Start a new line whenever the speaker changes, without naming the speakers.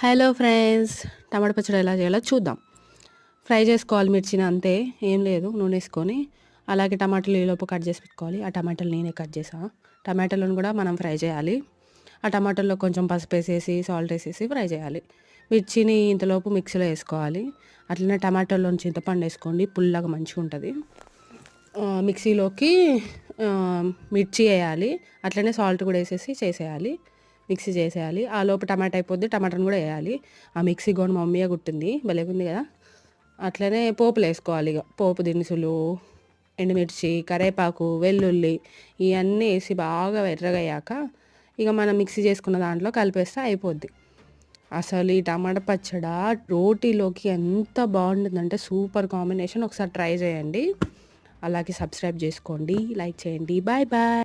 Hello friends, టమాటా పచ్చడి ఎలా చేయాలో చూద్దాం. ఫ్రై చేసుకోవాలి మిర్చిని అంతే, ఏం లేదు. నూనె వేసుకొని అలాగే టమాటాలు ఈలోపు కట్ చేసి పెట్టుకోవాలి. ఆ టమాటాలు నేనే కట్ చేసా. టమాటాలను కూడా మనం ఫ్రై చేయాలి. ఆ టమాటాల్లో కొంచెం పసుపు వేసేసి సాల్ట్ వేసేసి ఫ్రై చేయాలి. మిర్చిని ఇంతలోపు మిక్సీలో వేసుకోవాలి. అట్లనే టమాటాల్లో చింతపండు వేసుకోండి, పుల్లగా మంచిగా ఉంటుంది. మిక్సీలోకి మిర్చి వేయాలి, అట్లనే సాల్ట్ కూడా వేసేసి చేసేయాలి. మిక్సీ చేసేయాలి. ఆ లోపు టమాటా అయిపోద్ది, టమాటాను కూడా వేయాలి. ఆ మిక్సీ కూడా మా మమ్మీయే కుట్టింది, భలేగుంది కదా. అట్లనే పోపులు వేసుకోవాలి. ఇక పోపు దినుసులు, ఎండుమిర్చి, కరివేపాకు, వెల్లుల్లి ఇవన్నీ వేసి బాగా ఎర్రగయ్యాక ఇక మనం మిక్సీ చేసుకున్న దాంట్లో కలిపేస్తే అయిపోద్ది. అసలు ఈ టమాటా పచ్చడి రోటీలోకి ఎంత బాగుంటుందంటే సూపర్ కాంబినేషన్. ఒకసారి ట్రై చేయండి. అలాగే సబ్స్క్రైబ్ చేసుకోండి, లైక్ చేయండి. Bye bye.